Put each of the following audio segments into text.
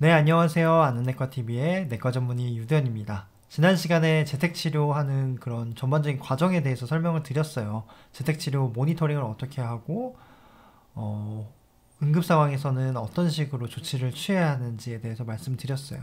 네, 안녕하세요. 아는내과TV의 내과 전문의 유대현입니다. 지난 시간에 재택치료하는 그런 전반적인 과정에 대해서 설명을 드렸어요. 재택치료 모니터링을 어떻게 하고, 어, 응급 상황에서는 어떤 식으로 조치를 취해야 하는지에 대해서 말씀드렸어요.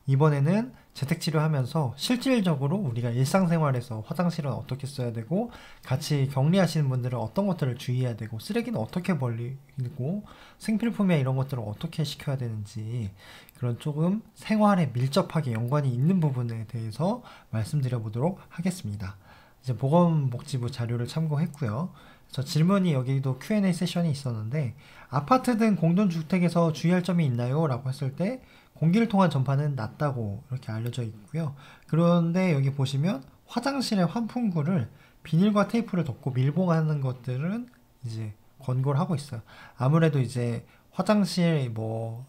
이번에는 재택치료하면서 실질적으로 우리가 일상생활에서 화장실은 어떻게 써야 되고, 같이 격리하시는 분들은 어떤 것들을 주의해야 되고, 쓰레기는 어떻게 버리고, 생필품이나 이런 것들을 어떻게 시켜야 되는지, 그런 조금 생활에 밀접하게 연관이 있는 부분에 대해서 말씀드려 보도록 하겠습니다. 이제 보건복지부 자료를 참고했고요. 그래서 질문이 여기도 Q&A 세션이 있었는데, 아파트 등 공동주택에서 주의할 점이 있나요? 라고 했을 때 공기를 통한 전파는 낮다고 이렇게 알려져 있고요. 그런데 여기 보시면 화장실의 환풍구를 비닐과 테이프를 덮고 밀봉하는 것들은 이제 권고를 하고 있어요. 아무래도 이제 화장실 뭐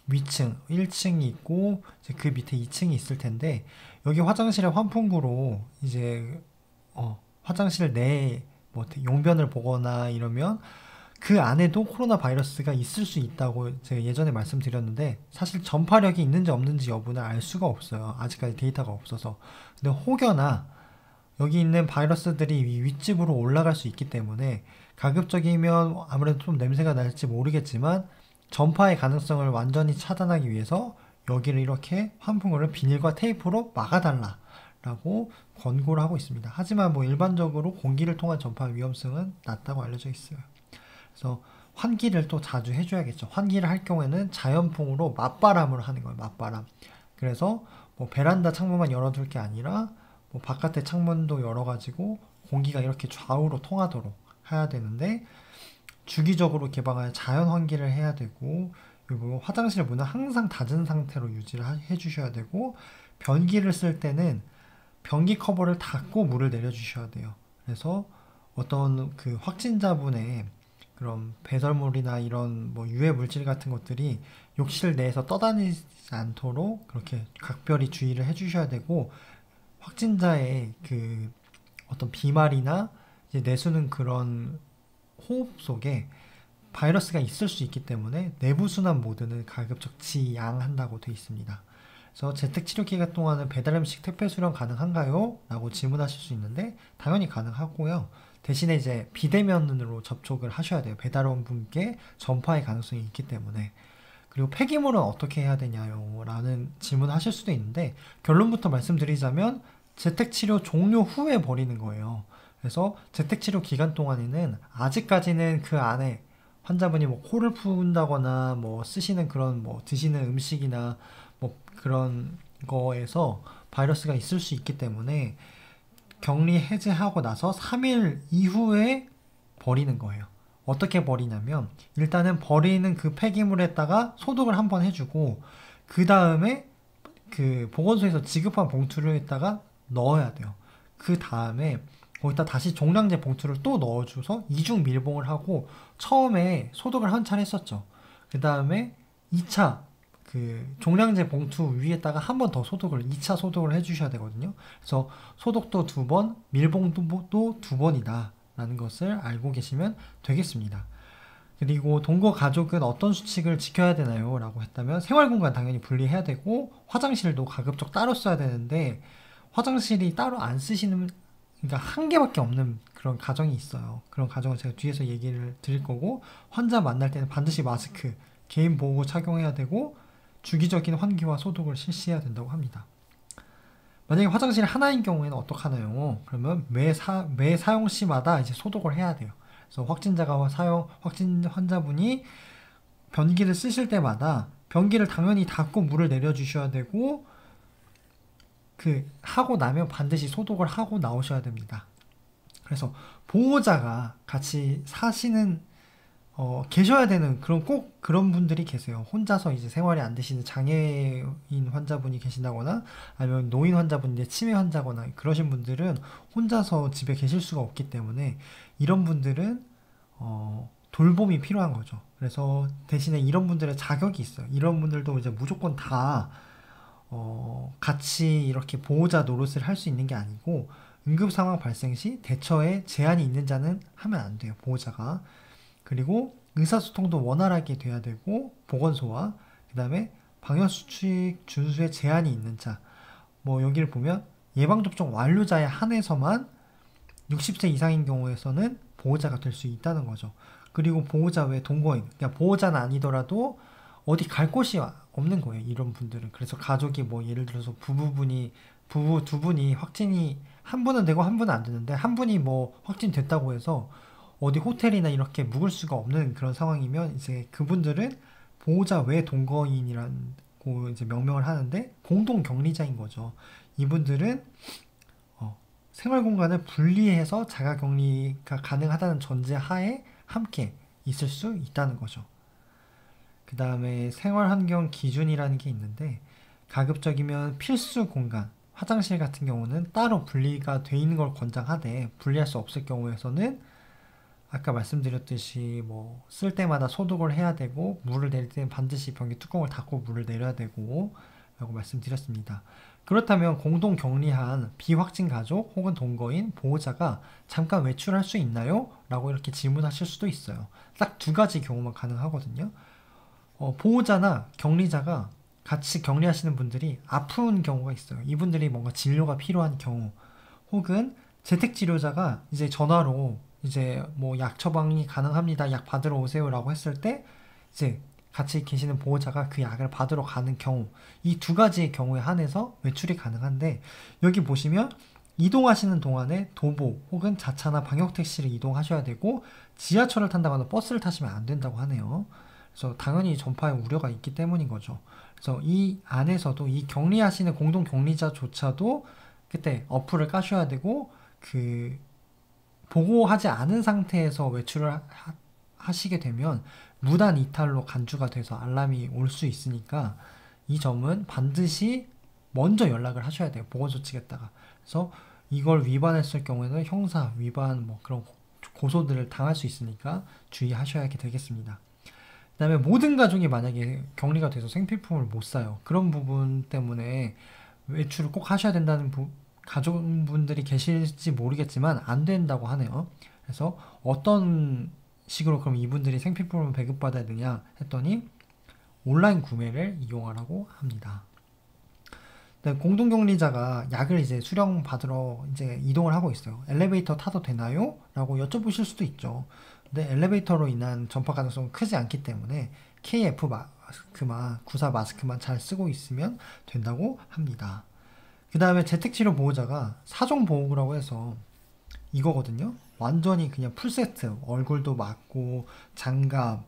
위층 1층이 있고 이제 그 밑에 2층이 있을 텐데, 여기 화장실의 환풍구로 이제 화장실 내에 뭐 용변을 보거나 이러면 그 안에도 코로나 바이러스가 있을 수 있다고 제가 예전에 말씀드렸는데, 사실 전파력이 있는지 없는지 여부는 알 수가 없어요. 아직까지 데이터가 없어서. 근데 혹여나 여기 있는 바이러스들이 윗집으로 올라갈 수 있기 때문에 가급적이면 아무래도 좀 냄새가 날지 모르겠지만 전파의 가능성을 완전히 차단하기 위해서 여기를 이렇게 환풍구를 비닐과 테이프로 막아달라라고 권고를 하고 있습니다. 하지만 뭐 일반적으로 공기를 통한 전파 위험성은 낮다고 알려져 있어요. 그래서 환기를 또 자주 해줘야겠죠. 환기를 할 경우에는 자연풍으로 맞바람으로 하는 거예요. 맞바람. 그래서 뭐 베란다 창문만 열어둘 게 아니라 뭐 바깥에 창문도 열어가지고 공기가 이렇게 좌우로 통하도록 해야 되는데, 주기적으로 개방할 자연 환기를 해야 되고, 그리고 화장실 문은 항상 닫은 상태로 유지를 해주셔야 되고, 변기를 쓸 때는 변기 커버를 닫고 물을 내려주셔야 돼요. 그래서 어떤 그 확진자분의 그런 배설물이나 이런 뭐 유해 물질 같은 것들이 욕실 내에서 떠다니지 않도록 그렇게 각별히 주의를 해주셔야 되고, 확진자의 그 어떤 비말이나 이제 내수는 그런 호흡 속에 바이러스가 있을 수 있기 때문에 내부 순환 모드는 가급적 지양한다고 되어 있습니다. 그래서 재택치료 기간 동안은 배달 음식 택배 수령 가능한가요? 라고 질문하실 수 있는데, 당연히 가능하고요. 대신에 이제 비대면으로 접촉을 하셔야 돼요. 배달원 분께 전파의 가능성이 있기 때문에. 그리고 폐기물은 어떻게 해야 되냐요? 라는 질문을 하실 수도 있는데, 결론부터 말씀드리자면 재택치료 종료 후에 버리는 거예요. 그래서 재택치료 기간 동안에는 아직까지는 그 안에 환자분이 뭐 코를 푼다거나 뭐 쓰시는 그런 뭐 드시는 음식이나 뭐 그런 거에서 바이러스가 있을 수 있기 때문에 격리 해제하고 나서 3일 이후에 버리는 거예요. 어떻게 버리냐면, 일단은 버리는 그 폐기물에다가 소독을 한번 해주고, 그 다음에 그 보건소에서 지급한 봉투를에다가 넣어야 돼요. 그 다음에 거기다 다시 종량제 봉투를 또 넣어줘서 이중 밀봉을 하고, 처음에 소독을 한 차례 했었죠. 그 다음에 2차 그 종량제 봉투 위에다가 한 번 더 소독을 2차 소독을 해주셔야 되거든요. 그래서 소독도 2번, 밀봉도 2번이다 라는 것을 알고 계시면 되겠습니다. 그리고 동거 가족은 어떤 수칙을 지켜야 되나요? 라고 했다면, 생활공간 당연히 분리해야 되고, 화장실도 가급적 따로 써야 되는데, 화장실이 따로 안 쓰시는, 그러니까 한 개밖에 없는 그런 가정이 있어요. 그런 가정은 제가 뒤에서 얘기를 드릴 거고, 환자 만날 때는 반드시 마스크, 개인 보호 착용해야 되고, 주기적인 환기와 소독을 실시해야 된다고 합니다. 만약에 화장실이 하나인 경우에는 어떡하나요? 그러면 매 사용 시마다 이제 소독을 해야 돼요. 그래서 확진 환자분이 변기를 쓰실 때마다 변기를 당연히 닫고 물을 내려주셔야 되고, 그 하고 나면 반드시 소독을 하고 나오셔야 됩니다. 그래서 보호자가 같이 사시는 계셔야 되는 꼭 그런 분들이 계세요. 혼자서 이제 생활이 안 되시는 장애인 환자분이 계신다거나, 아니면 노인 환자분인데 치매 환자거나 그러신 분들은 혼자서 집에 계실 수가 없기 때문에, 이런 분들은 돌봄이 필요한 거죠. 그래서 대신에 이런 분들의 자격이 있어요. 이런 분들도 이제 무조건 다 같이 이렇게 보호자 노릇을 할 수 있는 게 아니고, 응급 상황 발생 시 대처에 제한이 있는 자는 하면 안 돼요, 보호자가. 그리고 의사소통도 원활하게 돼야 되고, 보건소와 그 다음에 방역수칙 준수에 제한이 있는 자, 뭐 여기를 보면 예방접종 완료자에 한해서만 60세 이상인 경우에서는 보호자가 될 수 있다는 거죠. 그리고 보호자 외 동거인, 그러니까 보호자는 아니더라도 어디 갈 곳이 없는 거예요. 이런 분들은. 그래서 가족이 뭐 예를 들어서 부부 두 분이 확진이 한 분은 되고 한 분은 안 되는데 한 분이 뭐 확진됐다고 해서 어디 호텔이나 이렇게 묵을 수가 없는 그런 상황이면 이제 그분들은 보호자 외 동거인이라고 이제 명명을 하는데 공동 격리자인 거죠. 이분들은 생활 공간을 분리해서 자가 격리가 가능하다는 전제 하에 함께 있을 수 있다는 거죠. 그 다음에 생활 환경 기준이라는 게 있는데 가급적이면 필수 공간, 화장실 같은 경우는 따로 분리가 돼 있는 걸 권장하되 분리할 수 없을 경우에서는 아까 말씀드렸듯이 뭐 쓸 때마다 소독을 해야 되고 물을 내릴 때는 반드시 변기 뚜껑을 닫고 물을 내려야 되고 라고 말씀드렸습니다. 그렇다면 공동 격리한 비확진 가족 혹은 동거인 보호자가 잠깐 외출할 수 있나요? 라고 이렇게 질문하실 수도 있어요. 딱 두 가지 경우만 가능하거든요. 보호자나 격리자가 같이 격리하시는 분들이 아픈 경우가 있어요. 이분들이 뭔가 진료가 필요한 경우 혹은 재택치료자가 이제 전화로 이제 뭐 약 처방이 가능합니다. 약 받으러 오세요 라고 했을 때 이제 같이 계시는 보호자가 그 약을 받으러 가는 경우, 이 두 가지의 경우에 한해서 외출이 가능한데 여기 보시면 이동하시는 동안에 도보 혹은 자차나 방역택시를 이동하셔야 되고 지하철을 탄다거나 버스를 타시면 안 된다고 하네요. 그래서 당연히 전파에 우려가 있기 때문인 거죠. 그래서 이 안에서도 이 격리하시는 공동 격리자조차도 그때 어플을 까셔야 되고 그 보고하지 않은 상태에서 외출을 하시게 되면 무단 이탈로 간주가 돼서 알람이 올 수 있으니까 이 점은 반드시 먼저 연락을 하셔야 돼요. 보건소측에다가. 그래서 이걸 위반했을 경우에는 형사 위반 뭐 그런 고소들을 당할 수 있으니까 주의하셔야 되겠습니다. 그 다음에 모든 가족이 만약에 격리가 돼서 생필품을 못 사요. 그런 부분 때문에 외출을 꼭 하셔야 된다는 가족분들이 계실지 모르겠지만 안 된다고 하네요. 그래서 어떤 식으로 그럼 이분들이 생필품을 배급받아야 되냐 했더니 온라인 구매를 이용하라고 합니다. 공동격리자가 약을 이제 수령 받으러 이제 이동을 하고 있어요. 엘리베이터 타도 되나요? 라고 여쭤보실 수도 있죠. 근데 엘리베이터로 인한 전파 가능성은 크지 않기 때문에 KF 마스크만, 구사 마스크만 잘 쓰고 있으면 된다고 합니다. 그 다음에 재택치료 보호자가 사종보호구라고 해서 이거거든요. 완전히 그냥 풀세트, 얼굴도 막고 장갑,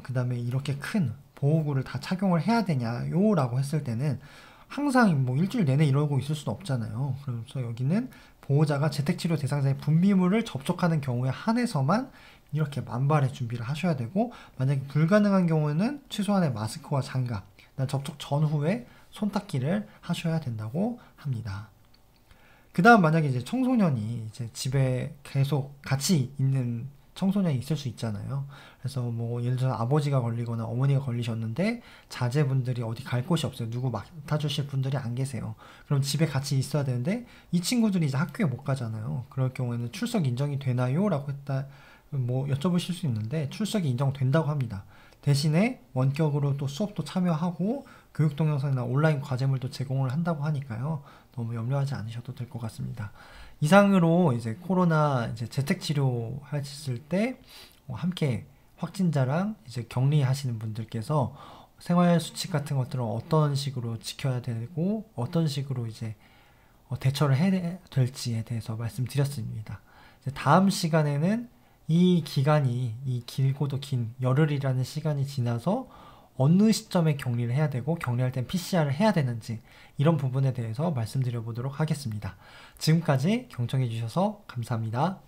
그 다음에 이렇게 큰 보호구를 다 착용을 해야 되냐요? 라고 했을 때는 항상 뭐 일주일 내내 이러고 있을 수는 없잖아요. 그래서 여기는 보호자가 재택치료 대상자의 분비물을 접촉하는 경우에 한해서만 이렇게 만발의 준비를 하셔야 되고 만약에 불가능한 경우에는 최소한의 마스크와 장갑, 접촉 전후에 손닦기를 하셔야 된다고 합니다. 그 다음 만약에 이제 청소년이 이제 집에 계속 같이 있는 청소년이 있을 수 있잖아요. 그래서 뭐 예를 들어 아버지가 걸리거나 어머니가 걸리셨는데 자제분들이 어디 갈 곳이 없어요. 누구 맡아주실 분들이 안 계세요. 그럼 집에 같이 있어야 되는데 이 친구들이 이제 학교에 못 가잖아요. 그럴 경우에는 출석 인정이 되나요? 라고 했다 뭐 여쭤보실 수 있는데 출석이 인정된다고 합니다. 대신에 원격으로 또 수업도 참여하고 교육 동영상이나 온라인 과제물도 제공을 한다고 하니까요. 너무 염려하지 않으셔도 될 것 같습니다. 이상으로 이제 코로나 이제 재택 치료 하실 때 함께 확진자랑 이제 격리하시는 분들께서 생활 수칙 같은 것들을 어떤 식으로 지켜야 되고 어떤 식으로 이제 대처를 해야 될지에 대해서 말씀드렸습니다. 이제 다음 시간에는 이 기간이 이 길고도 긴 열흘이라는 시간이 지나서 어느 시점에 격리를 해야 되고 격리할 땐 PCR을 해야 되는지 이런 부분에 대해서 말씀드려 보도록 하겠습니다. 지금까지 경청해 주셔서 감사합니다.